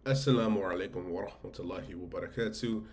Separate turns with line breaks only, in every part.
AsSalamu Alaykum wa rahmatullahi wa barakatuh.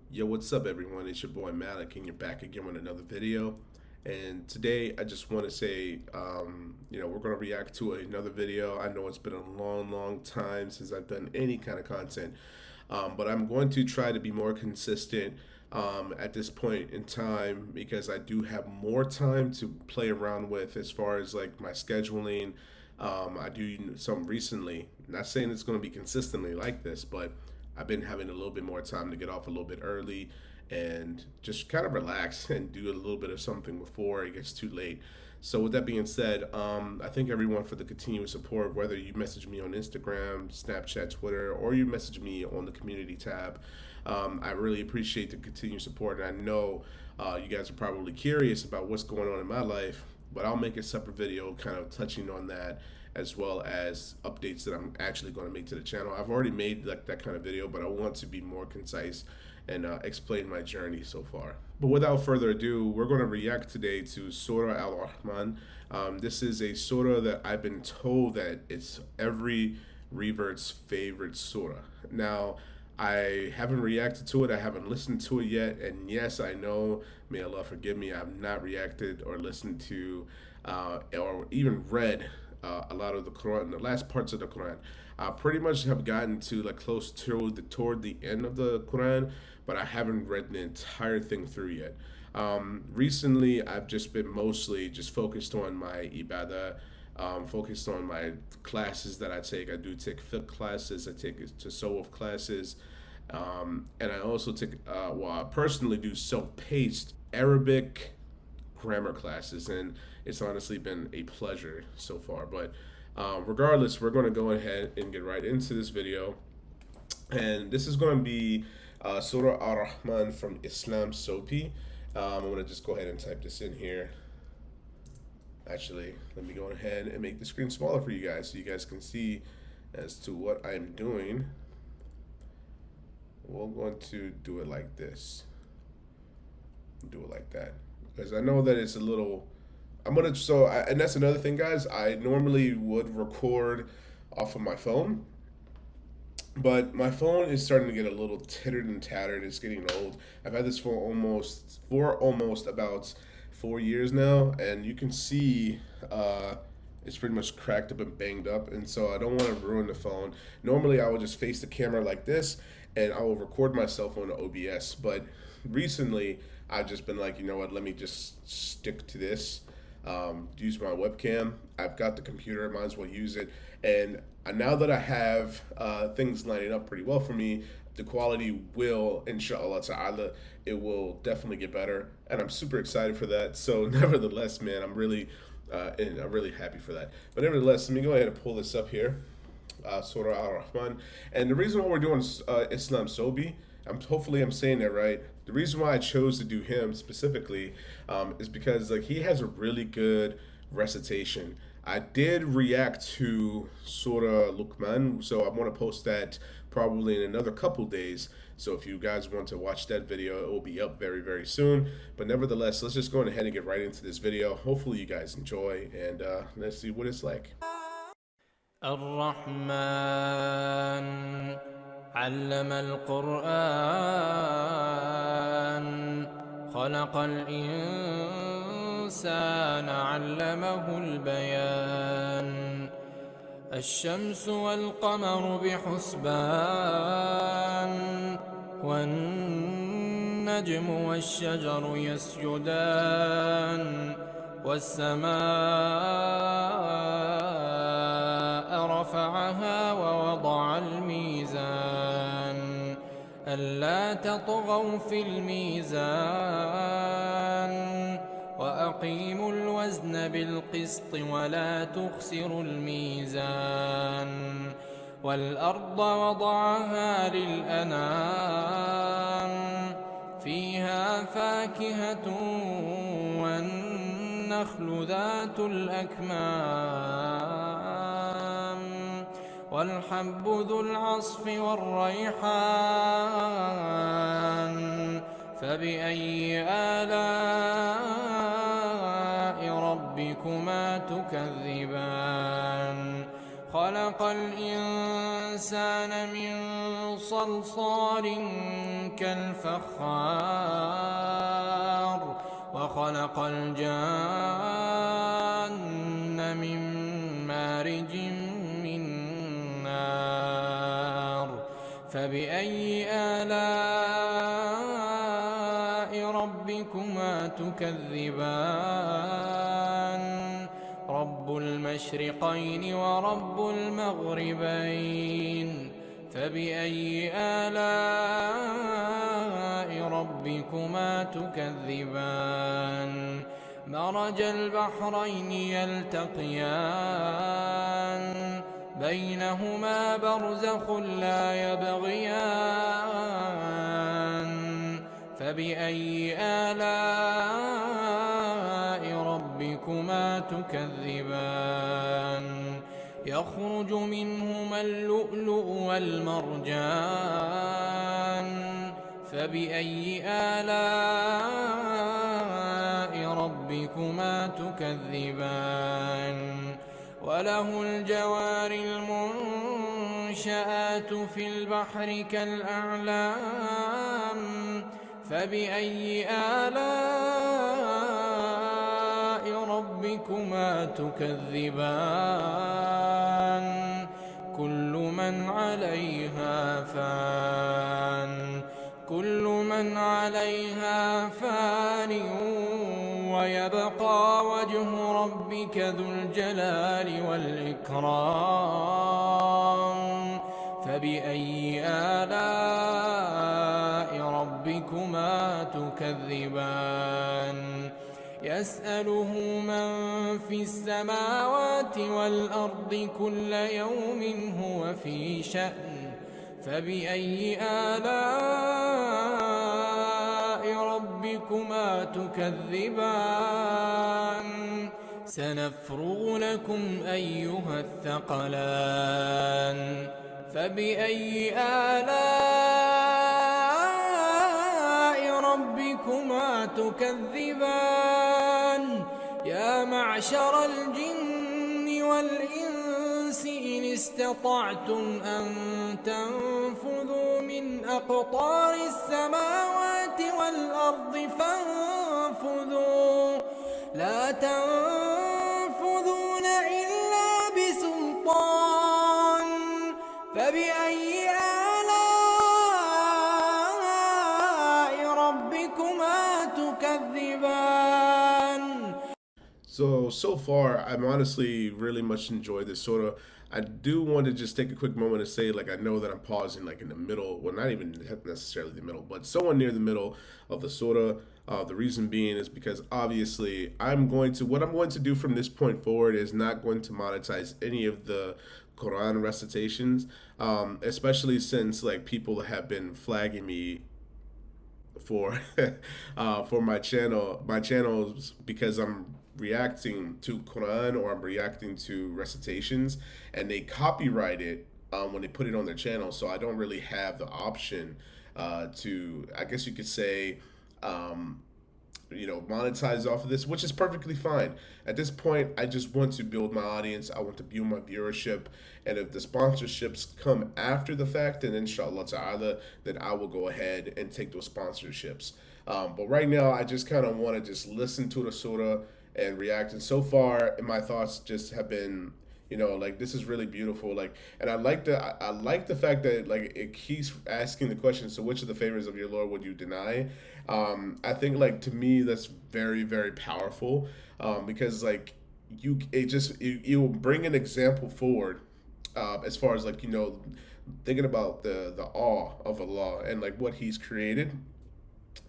Yo, what's up, everyone? It's your boy Malik, and you're back again with another video. And today, I just want to say, we're going to react to another video. I know it's been a long, long time since I've done any kind of content, but I'm going to try to be more consistent at this point in time because I do have more time to play around with as far as like my scheduling. I do some recently. Not saying it's going to be consistently like this, but I've been having a little bit more time to get off a little bit early and just kind of relax and do a little bit of something before it gets too late. So with that being said, I thank everyone for the continuous support, whether you message me on Instagram, Snapchat, Twitter, or you message me on the community tab. I really appreciate the continued support, and I know you guys are probably curious about what's going on in my life, but I'll make a separate video kind of touching on that as well as updates that I'm actually going to make to the channel. I've already made like that kind of video, but I want to be more concise and explain my journey so far. But without further ado, we're going to react today to Surah Al-Rahman. This is a surah that I've been told that it's every revert's favorite surah. Now, I haven't reacted to it. I haven't listened to it yet. And yes, I know, may Allah forgive me, I've not reacted or listened to or even read a lot of the Quran, the last parts of the Quran. I pretty much have gotten to like close to toward the end of the Quran, but I haven't read the entire thing through yet. Recently, I've just been mostly just focused on my ibadah, focused on my classes that I take. I do take fiqh classes, I take tasawwuf classes, and I also take, I personally do self-paced Arabic grammar classes, and it's honestly been a pleasure so far. But regardless, we're going to go ahead and get right into this video. And this is going to be Surah Ar-Rahman from Islam Sobhi. I'm going to just go ahead and type this in here. Actually, let me go ahead and make the screen smaller for you guys so you guys can see as to what I'm doing. We're going to do it like this. Do it like that. Because I know that it's a little, and that's another thing, guys. I normally would record off of my phone, but my phone is starting to get a little tittered and tattered. It's getting old. I've had this for almost about 4 years now, and you can see it's pretty much cracked up and banged up, and so I don't want to ruin the phone. Normally, I would just face the camera like this, and I will record myself on the OBS, but recently, I've just been like, you know what, let me just stick to this, use my webcam. I've got the computer, I might as well use it, and now that I have things lining up pretty well for me, the quality will, inshallah ta'ala, it will definitely get better, and I'm super excited for that. So nevertheless, man, I'm really happy for that. But nevertheless, let me go ahead and pull this up here, Surah Al-Rahman. And the reason why we're doing Islam Sobhi, hopefully I'm saying that right. The reason why I chose to do him specifically is because like he has a really good recitation. I did react to Surah Luqman, so I want to post that probably in another couple days. So if you guys want to watch that video, it will be up very, very soon. But nevertheless, let's just go ahead and get right into this video. Hopefully you guys enjoy, and let's see what it's like.
الرحمن علم القرآن خلق الإنسان علمه البيان الشمس والقمر بحسبان والنجم والشجر يسجدان والسماء رفعها ووضع الميزان ألا تطغوا في الميزان وأقيموا الوزن بالقسط ولا تخسروا الميزان والأرض وضعها للأنام فيها فاكهة والنخل ذات الأكمام والحب ذو العصف والريحان فبأي آلاء ربكما تكذبان خلق الإنسان الإنسان من صلصال كالفخار وخلق الجان من مارج من نار فبأي آلاء ربكما تكذبان رب المشرقين ورب المغربين فبأي آلاء ربكما تكذبان مرج البحرين يلتقيان بينهما برزخ لا يبغيان فبأي آلاء ربكما تكذبان يخرج منهما اللؤلؤ والمرجان فبأي آلاء ربكما تكذبان وله الجوار المنشآت في البحر كالأعلام فبأي آلاء ربكما تكذبان كل من عليها فان ويبقى وجه ربك ذو الجلال والإكرام فبأي آلاء ربكما تكذبان يسأله من في السماوات والأرض كل يوم هو في شأن فبأي آلاء ربكما تكذبان سنفرغ لكم أيها الثقلان فبأي آلاء ربكما تكذبان يا معشر الجن والإنس إن استطعتم أن تنفذوا من أقطار السماوات والأرض فانفذوا لا تنفذون إلا بسلطان فبأي آلاء ربكما تكذبان.
So far, I'm honestly really much enjoyed this surah. I do want to just take a quick moment to say, like, I know that I'm pausing, like, in the middle, well, not even necessarily the middle, but somewhere near the middle of the surah. The reason being is because obviously what I'm going to do from this point forward is not going to monetize any of the Quran recitations, especially since, like, people have been flagging me for for my channels because I'm reacting to Quran or I'm reacting to recitations, and they copyright it when they put it on their channel. So I don't really have the option to, I guess you could say, monetize off of this, which is perfectly fine. At this point, I just want to build my audience. I want to build my viewership. And if the sponsorships come after the fact, then inshallah ta'ala, then I will go ahead and take those sponsorships. But right now, I just kind of want to just listen to the surah and react. And so far, my thoughts just have been, like, this is really beautiful. Like, and I like the fact that, like, it keeps asking the question, so which of the favors of your Lord would you deny? I think, like, to me, that's very, very powerful, because, like, you will bring an example forward, as far as, like, thinking about the awe of Allah and, like, what He's created,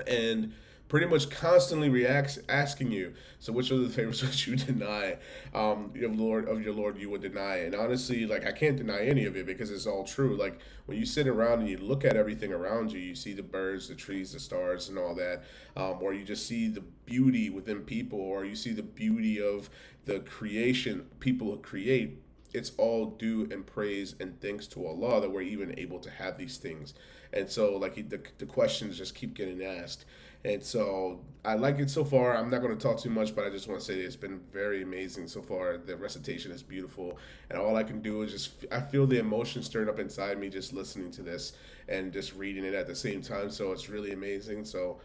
and pretty much constantly reacts asking you, so which of the favors would you deny? Of your Lord you would deny. And honestly, like, I can't deny any of it because it's all true. Like, when you sit around and you look at everything around you, you see the birds, the trees, the stars, and all that, or you just see the beauty within people, or you see the beauty of the creation people create. it's all due and praise and thanks to Allah that we're even able to have these things. And so like the questions just keep getting asked. And so I like it so far. I'm not going to talk too much, but I just want to say it's been very amazing so far. The recitation is beautiful, and all I can do is I feel the emotion stirring up inside me just listening to this and just reading it at the same time. So it's really amazing. So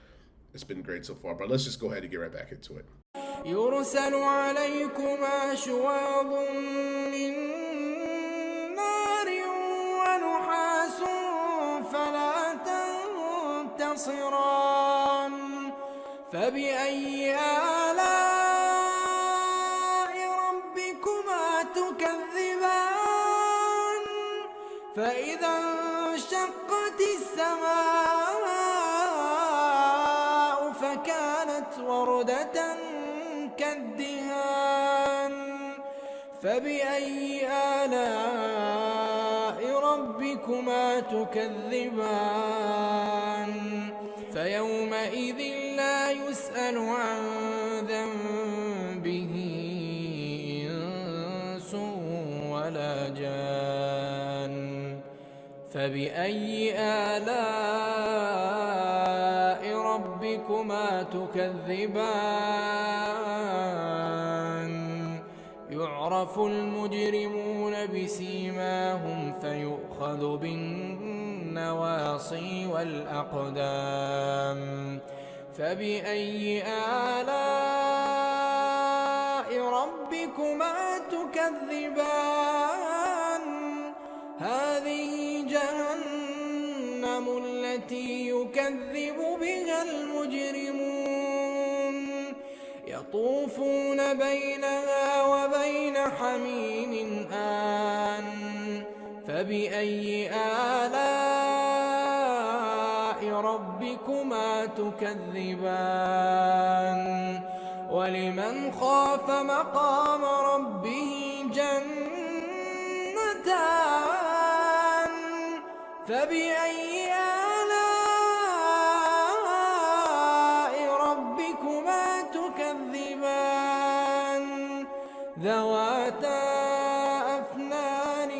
it's been great so far. But let's just go ahead and get right back into it.
يرسل عليكما شواظ من نار ونحاس فلا تنتصران فبأي آلاء ربكما تكذبان فإذا انشقت السماء فكانت وردة كالدهان فبأي آلاء ربكما تكذبان فيومئذ لا يسأل عن ذنبه إنس ولا جان فبأي آلاء ربكما تكذبان يعرف المجرمون بسيماهم فيؤخذ بالنواصي والأقدام فبأي آلاء ربكما تكذبان هذه جهنم التي يكذب بها المجرمون يطوفون بينها وبين حميم آن فبأي آلاء ربكما تكذبان ولمن خاف مقام ربه جنتان فبأي آلاء ربكما تكذبان ذواتا أفنان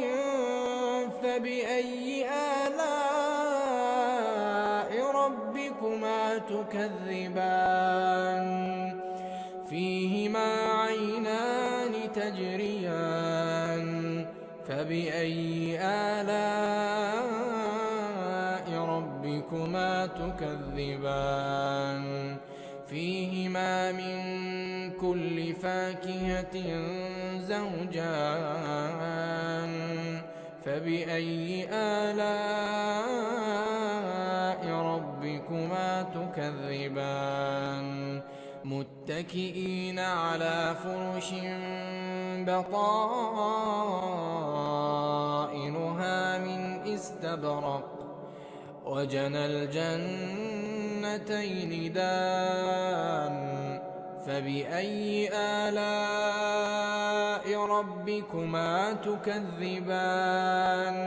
فبأي آلاء ربكما تكذبان فيهما عينان تجريان فبأي آلاء ربكما تكذبان فيهما من كل فاكهة زوجان فبأي آلاء ربكما تكذبان متكئين على فرش بطائنها من استبرق وجنى الجنتين دان فبأي آلاء ربكما تكذبان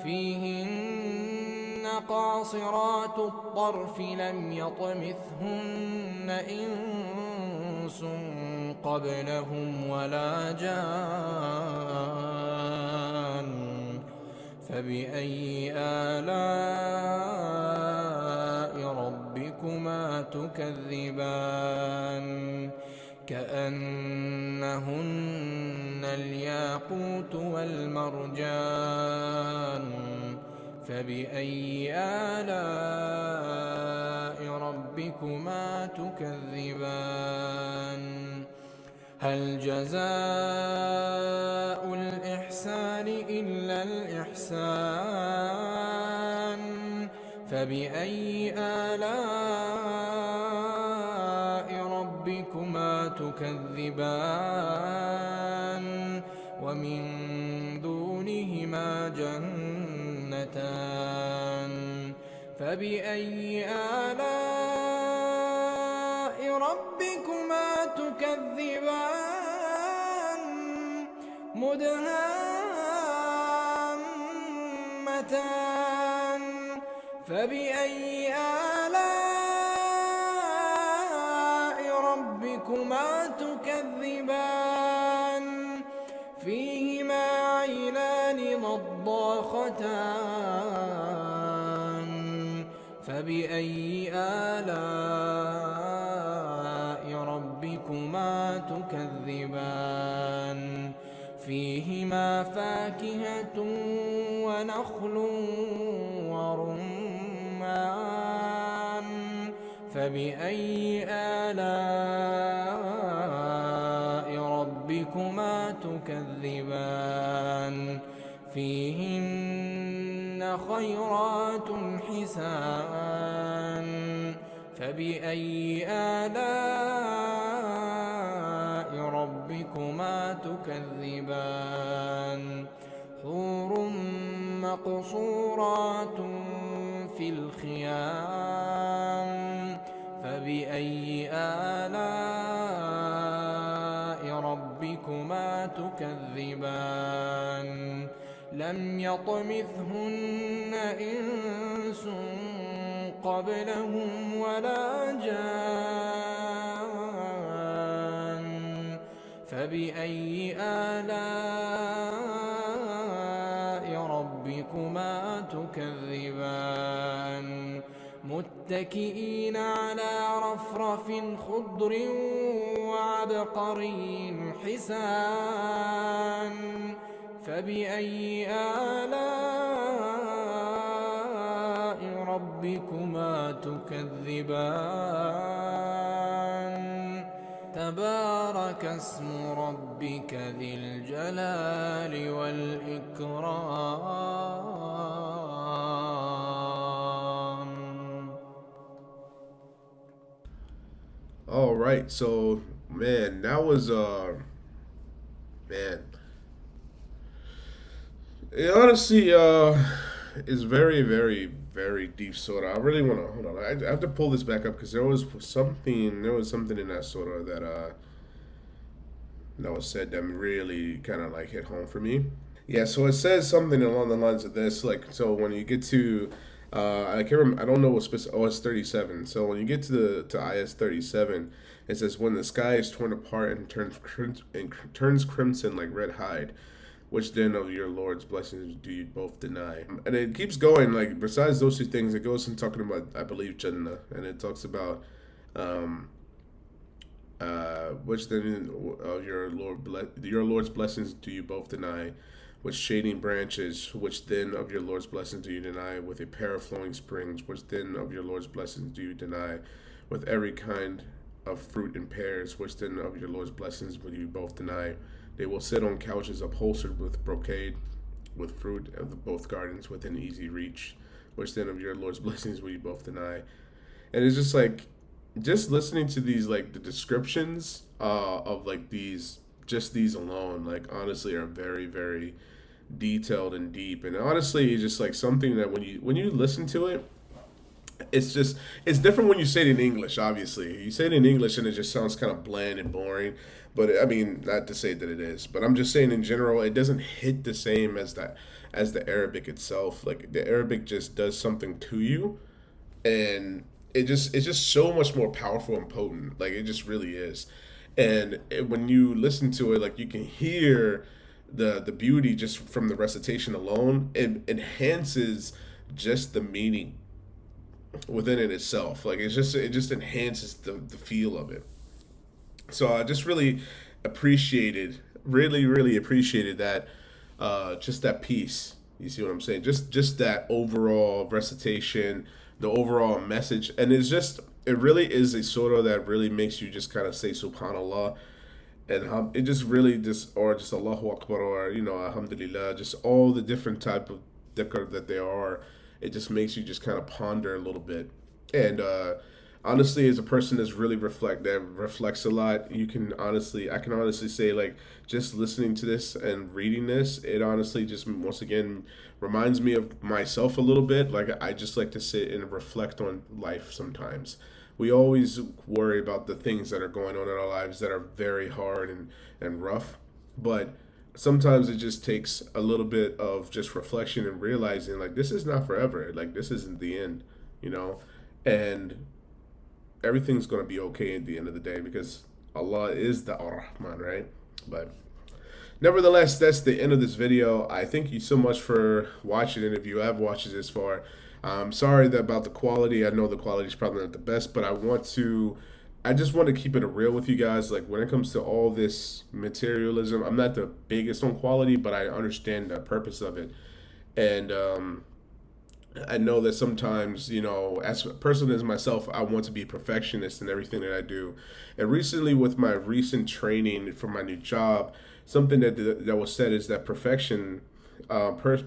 فيهن قاصرات الطرف لم يطمثهن إنس قبلهم ولا جان فبأي آلاء ربكما تكذبان كأنهن الياقوت والمرجان فبأي آلاء ربكما تكذبان هل جزاء الإحسان إلا الإحسان فبأي آلاء ربكما تكذبان ومن دونهما جنتان فبأي آلاء ربكما تكذبان مدهامتان فبأي آلاء ربكما تكذبان فيهما عينان نضاختان فبأي آلاء ربكما تكذبان فيهما فاكهة ونخل ورمان فبأي آلاء ربكما تكذبان فيهن خيرات حسان فبأي آلاء ربكما تكذبان حور مقصورات في الخيام فبأي آلاء ربكما تكذبان لم يطمثهن إنس قبلهم ولا جان فبأي آلاء ربكما تكذبان متكئين على رفرف خضر وعبقري حسان فبأي آلاء ربكما تكذبان تبارك اسم ربك ذي الجلال والإكرام.
All right, so man, that was man. It honestly is very, very, very deep surah. I really want to hold on. I have to pull this back up because there was something in that surah that was said that really kind of like hit home for me. Yeah, so it says something along the lines of this, like so when you get to I can't remember, I don't know what specific. Oh, it's 37. So when you get to IS 37, it says when the sky is torn apart and turns crimson like red hide, which then of your Lord's blessings do you both deny? And it keeps going. Like besides those two things, it goes and talking about I believe Jannah, and it talks about which then of your Lord's blessings do you both deny? With shading branches, which then of your Lord's blessings do you deny? With a pair of flowing springs, which then of your Lord's blessings do you deny? With every kind of fruit and pears, which then of your Lord's blessings will you both deny? They will sit on couches upholstered with brocade, with fruit of the both gardens within easy reach, which then of your Lord's blessings will you both deny? And it's just like, just listening to these, like the descriptions of like these alone, like honestly are very, very detailed and deep. And honestly, it's just like something that when you listen to it, it's different when you say it in English. Obviously, you say it in English and it just sounds kind of bland and boring. But I mean, not to say that it is, but I'm just saying in general, it doesn't hit the same as the Arabic itself. Like the Arabic just does something to you, and it's just so much more powerful and potent. Like it just really is. And when you listen to it, like you can hear the beauty just from the recitation alone. It enhances just the meaning within it itself. Like it just enhances the feel of it. So I just really really appreciated that, just that piece. You see what I'm saying? Just that overall recitation, the overall message, and it really is a surah that really makes you just kind of say Subhanallah, and how it just really just Allahu Akbar, or Alhamdulillah, just all the different type of dhikr that there are. It just makes you just kind of ponder a little bit, and honestly, as a person that reflects a lot, I can honestly say, like, just listening to this and reading this, it honestly just once again reminds me of myself a little bit. Like I just like to sit and reflect on life sometimes. We always worry about the things that are going on in our lives that are very hard and rough, but sometimes it just takes a little bit of just reflection and realizing, like, this is not forever. Like, this isn't the end, and everything's going to be okay at the end of the day, because Allah is the Ar-Rahman, right? But Nevertheless, that's the end of this video. I thank you so much for watching it. If you have watched it this far, I'm sorry about the quality. I know the quality is probably not the best, but I just want to keep it real with you guys. Like when it comes to all this materialism, I'm not the biggest on quality, but I understand the purpose of it. And I know that sometimes, as a person as myself, I want to be a perfectionist in everything that I do. And recently, with my recent training for my new job, something that was said is that perfection,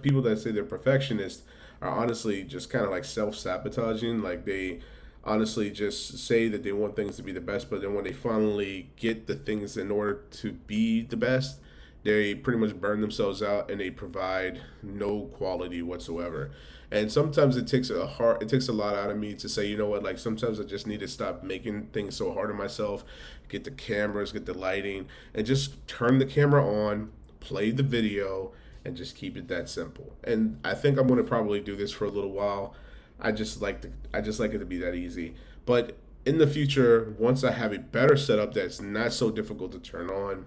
people that say they're perfectionists are honestly just kind of like self-sabotaging. Like they honestly just say that they want things to be the best, but then when they finally get the things in order to be the best, they pretty much burn themselves out and they provide no quality whatsoever. And sometimes it takes a lot out of me to say, you know what, like sometimes I just need to stop making things so hard on myself, get the cameras, get the lighting, and just turn the camera on, play the video, and just keep it that simple. And I think I'm gonna probably do this for a little while. I just like it to be that easy. But in the future, once I have a better setup that's not so difficult to turn on,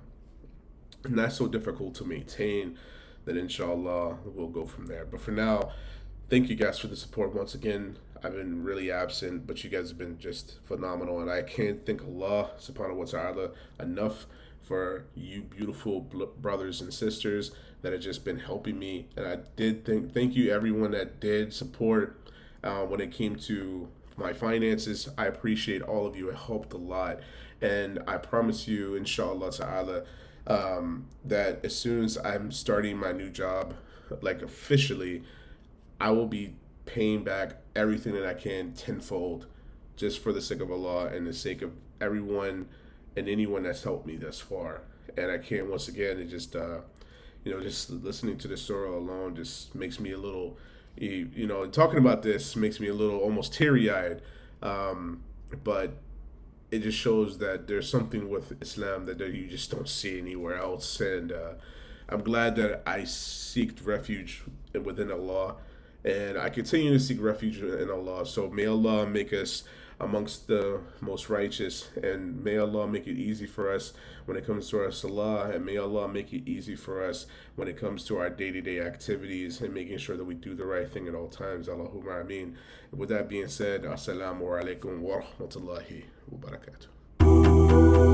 not so difficult to maintain, then inshallah we'll go from there. But for now, thank you guys for the support once again. I've been really absent, but you guys have been just phenomenal, and I can't thank Allah subhanahu wa ta'ala enough for you beautiful brothers and sisters that have just been helping me. And I did thank you everyone that did support when it came to my finances. I appreciate all of you. It helped a lot, and I promise you, inshallah ta'ala, that as soon as I'm starting my new job, like officially, I will be paying back everything that I can tenfold, just for the sake of Allah and the sake of everyone and anyone that's helped me thus far. And I can't, once again, it just just listening to the surah alone just makes me a little, talking about this makes me a little almost teary eyed. But it just shows that there's something with Islam that you just don't see anywhere else. And I'm glad that I seek refuge within Allah, and I continue to seek refuge in Allah. So may Allah make us amongst the most righteous, and may Allah make it easy for us when it comes to our salah, and may Allah make it easy for us when it comes to our day-to-day activities and making sure that we do the right thing at all times. Allahumma ameen. With that being said, AsSalamu Alaykum wa Rahmatullahi wa Barakatuh.